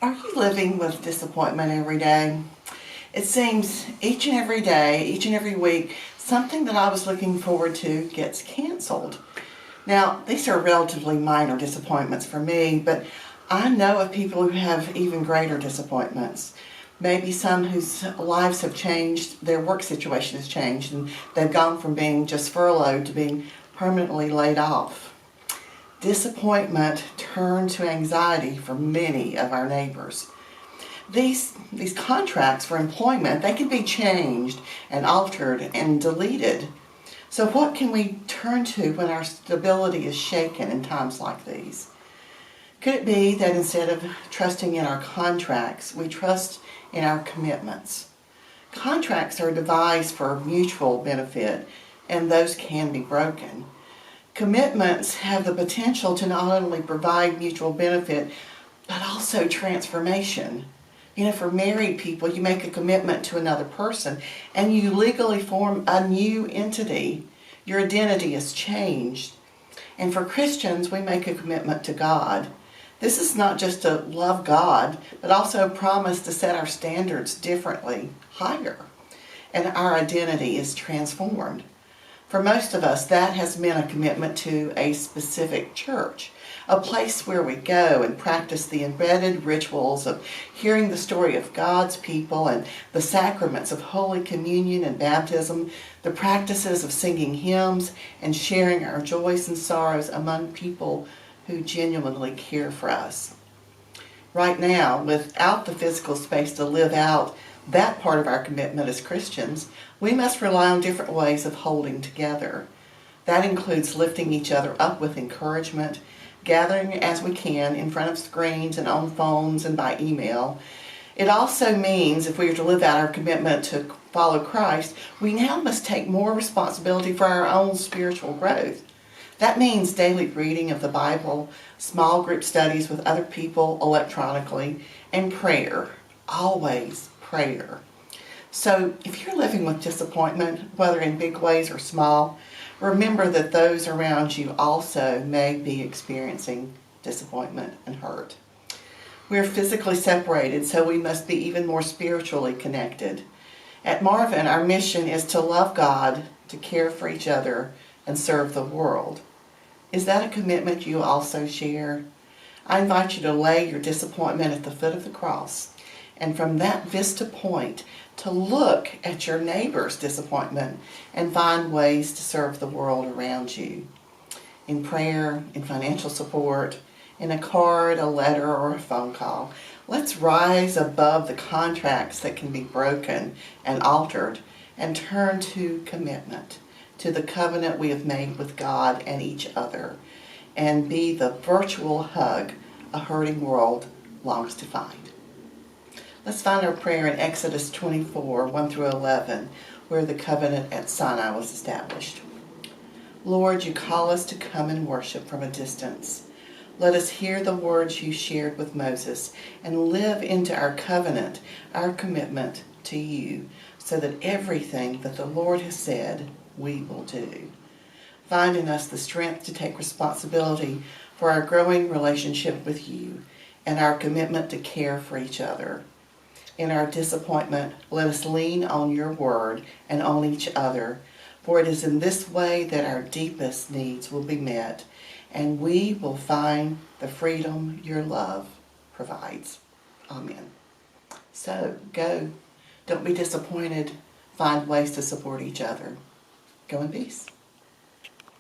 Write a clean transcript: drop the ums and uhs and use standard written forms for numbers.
Are you living with disappointment every day? It seems each and every day, each and every week, something that I was looking forward to gets canceled. Now, these are relatively minor disappointments for me, but I know of people who have even greater disappointments. Maybe some whose lives have changed, their work situation has changed, and they've gone from being just furloughed to being permanently laid off. Disappointment turned to anxiety for many of our neighbors. These contracts for employment, they can be changed and altered and deleted. So what can we turn to when our stability is shaken in times like these? Could it be that instead of trusting in our contracts, we trust in our commitments? Contracts are devised for mutual benefit, and those can be broken. Commitments have the potential to not only provide mutual benefit, but also transformation. For married people, you make a commitment to another person and you legally form a new entity. Your identity is changed. And for Christians, we make a commitment to God. This is not just to love God, but also a promise to set our standards differently, higher. And our identity is transformed. For most of us, that has meant a commitment to a specific church, a place where we go and practice the embedded rituals of hearing the story of God's people and the sacraments of Holy Communion and baptism, the practices of singing hymns and sharing our joys and sorrows among people who genuinely care for us. Right now, without the physical space to live out that part of our commitment as Christians, we must rely on different ways of holding together. That includes lifting each other up with encouragement, gathering as we can in front of screens and on phones and by email. It also means, if we are to live out our commitment to follow Christ, we now must take more responsibility for our own spiritual growth. That means daily reading of the Bible, small group studies with other people electronically, and prayer. Always prayer. So if you're living with disappointment, whether in big ways or small, remember that those around you also may be experiencing disappointment and hurt. We're physically separated, so we must be even more spiritually connected. At Marvin, our mission is to love God, to care for each other, and serve the world. Is that a commitment you also share? I invite you to lay your disappointment at the foot of the cross, and from that vista point, to look at your neighbor's disappointment and find ways to serve the world around you. In prayer, in financial support, in a card, a letter, or a phone call. Let's rise above the contracts that can be broken and altered and turn to commitment, to the covenant we have made with God and each other, and be the virtual hug a hurting world longs to find. Let's find our prayer in Exodus 24, 1 through 11, where the covenant at Sinai was established. Lord, you call us to come and worship from a distance. Let us hear the words you shared with Moses and live into our covenant, our commitment to you, so that everything that the Lord has said, we will do. Find in us the strength to take responsibility for our growing relationship with you and our commitment to care for each other. In our disappointment, let us lean on your word and on each other, for it is in this way that our deepest needs will be met, and we will find the freedom your love provides. Amen. So, go. Don't be disappointed. Find ways to support each other. Go in peace.